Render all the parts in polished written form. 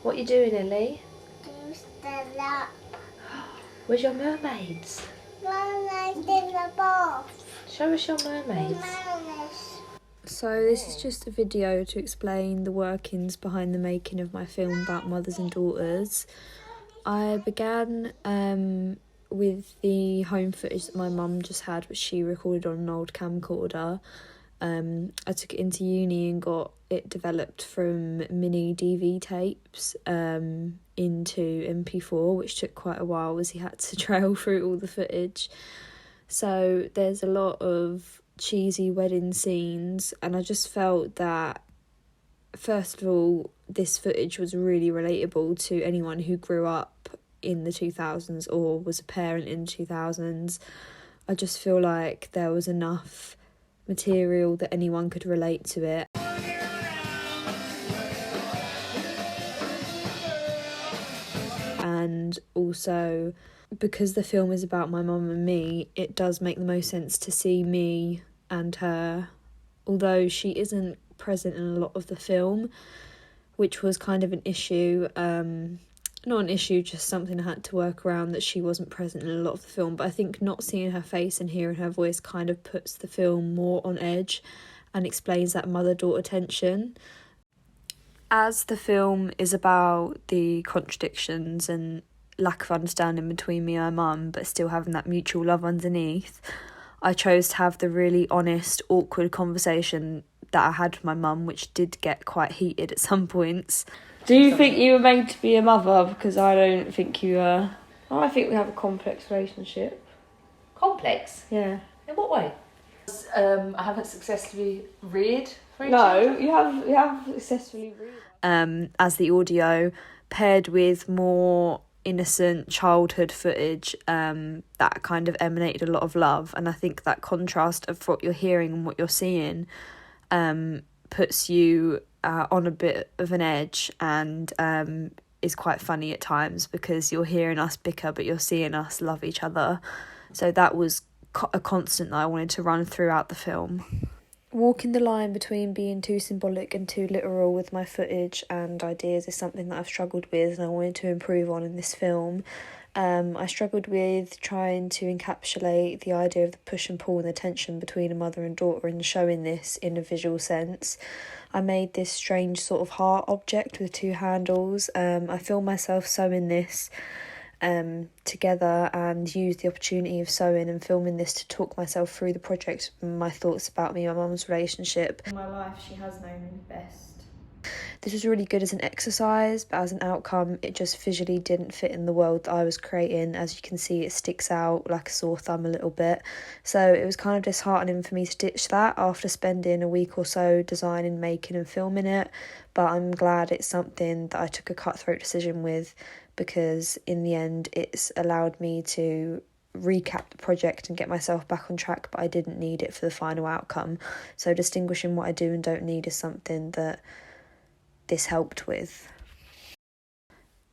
What are you doing, Ellie? Stand up. Where's your mermaids? Mermaid in the bath. Show us your mermaids. So this is just a video to explain the workings behind the making of my film about mothers and daughters. I began with the home footage that my mum just had, which she recorded on an old camcorder. I took it into uni and got it developed from mini DV tapes into MP4, which took quite a while as he had to trail through all the footage. So there's a lot of cheesy wedding scenes, and I just felt that, first of all, this footage was really relatable to anyone who grew up in the 2000s or was a parent in the 2000s. I just feel like there was enough material that anyone could relate to it. And also, because the film is about my mum and me, it does make the most sense to see me and her, although she isn't present in a lot of the film, which was kind of an issue. Not an issue, just something I had to work around, that she wasn't present in a lot of the film. But I think not seeing her face and hearing her voice kind of puts the film more on edge and explains that mother-daughter tension. As the film is about the contradictions and lack of understanding between me and my mum, but still having that mutual love underneath, I chose to have the really honest, awkward conversation that I had with my mum, which did get quite heated at some points. Do you think you were made to be a mother? Because I don't think you are. I think we have a complex relationship. Complex? Yeah. In what way? I haven't successfully reared for each No, other. you have successfully read. As the audio paired with more innocent childhood footage that kind of emanated a lot of love, and I think that contrast of what you're hearing and what you're seeing puts you on a bit of an edge, and is quite funny at times, because you're hearing us bicker but you're seeing us love each other. So that was a constant that I wanted to run throughout the film. Walking the line between being too symbolic and too literal with my footage and ideas is something that I've struggled with, and I wanted to improve on in this film. I struggled with trying to encapsulate the idea of the push and pull and the tension between a mother and daughter, and showing this in a visual sense. I made this strange sort of heart object with two handles. I filmed myself sewing this together, and used the opportunity of sewing and filming this to talk myself through the project and my thoughts about me and my mum's relationship. In my life, she has known me best. This was really good as an exercise, but as an outcome, it just visually didn't fit in the world that I was creating. As you can see, it sticks out like a sore thumb a little bit. So it was kind of disheartening for me to ditch that after spending a week or so designing, making and filming it. But I'm glad it's something that I took a cutthroat decision with, because in the end, it's allowed me to recap the project and get myself back on track, but I didn't need it for the final outcome. So distinguishing what I do and don't need is something that this helped with.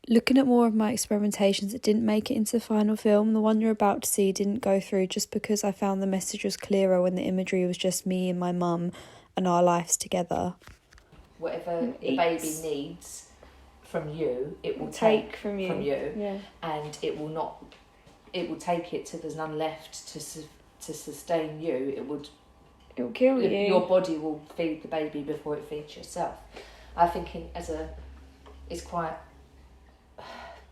Looking at more of my experimentations that didn't make it into the final film, the one you're about to see didn't go through, just because I found the message was clearer when the imagery was just me and my mum and our lives together. Whatever the baby needs from you, it will take from you. Yeah. And it will take it till there's none left to sustain you. It will kill you. Your body will feed the baby before it feeds yourself. I think it's quite,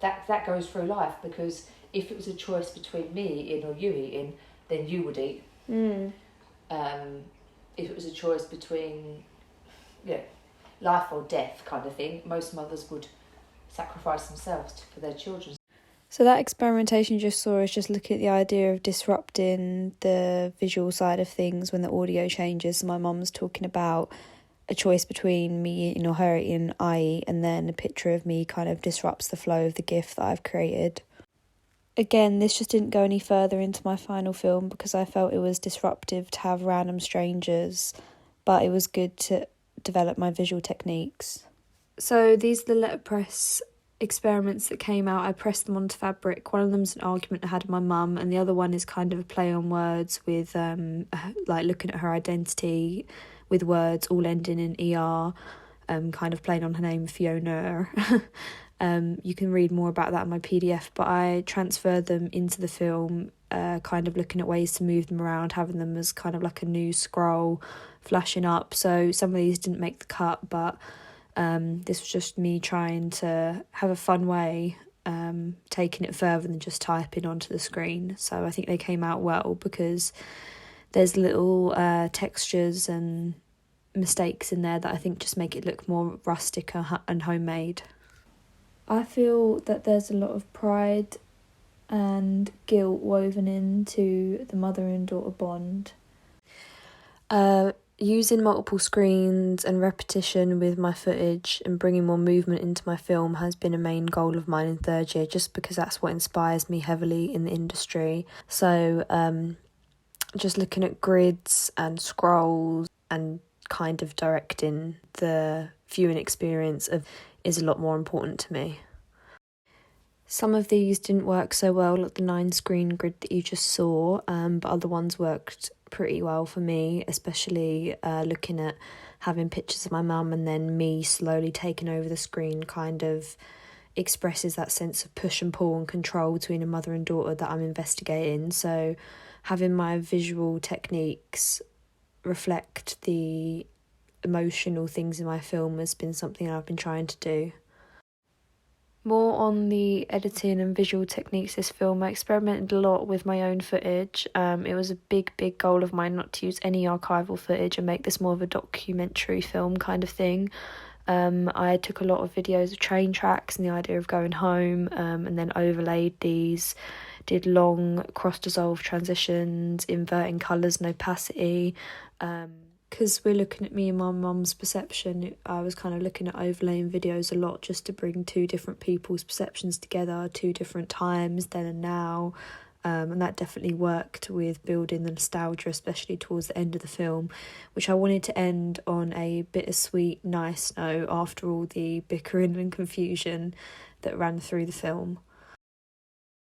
that goes through life, because if it was a choice between me eating or you eating, then you would eat. If it was a choice between life or death kind of thing, most mothers would sacrifice themselves for their children. So that experimentation you just saw is just looking at the idea of disrupting the visual side of things when the audio changes. So my mum's talking about a choice between me eating or her eating, I eat, and then a picture of me kind of disrupts the flow of the gift that I've created. Again, this just didn't go any further into my final film because I felt it was disruptive to have random strangers, but it was good to develop my visual techniques. So these are the letterpress experiments that came out. I pressed them onto fabric. One of them's an argument I had with my mum, and the other one is kind of a play on words with like looking at her identity with words all ending in ER. kind of playing on her name, Fiona. You can read more about that in my PDF, but I transferred them into the film, kind of looking at ways to move them around, having them as kind of like a news scroll flashing up. So some of these didn't make the cut, but this was just me trying to have a fun way, taking it further than just typing onto the screen. So I think they came out well because there's little textures and mistakes in there that I think just make it look more rustic and homemade. I feel that there's a lot of pride and guilt woven into the mother and daughter bond. Using multiple screens and repetition with my footage and bringing more movement into my film has been a main goal of mine in third year, just because that's what inspires me heavily in the industry. So just looking at grids and scrolls and kind of directing the viewing experience is a lot more important to me. Some of these didn't work so well, like the 9-screen grid that you just saw, but other ones worked pretty well for me, especially looking at having pictures of my mum and then me slowly taking over the screen kind of expresses that sense of push and pull and control between a mother and daughter that I'm investigating. So having my visual techniques reflect the emotional things in my film has been something I've been trying to do. More on the editing and visual techniques this film, I experimented a lot with my own footage. It was a big goal of mine not to use any archival footage and make this more of a documentary film kind of thing. I took a lot of videos of train tracks and the idea of going home, and then overlaid these, did long cross-dissolve transitions, inverting colours and opacity. Because we're looking at me and my mum's perception, I was kind of looking at overlaying videos a lot just to bring two different people's perceptions together, two different times, then and now. And that definitely worked with building the nostalgia, especially towards the end of the film, which I wanted to end on a bittersweet, nice note after all the bickering and confusion that ran through the film.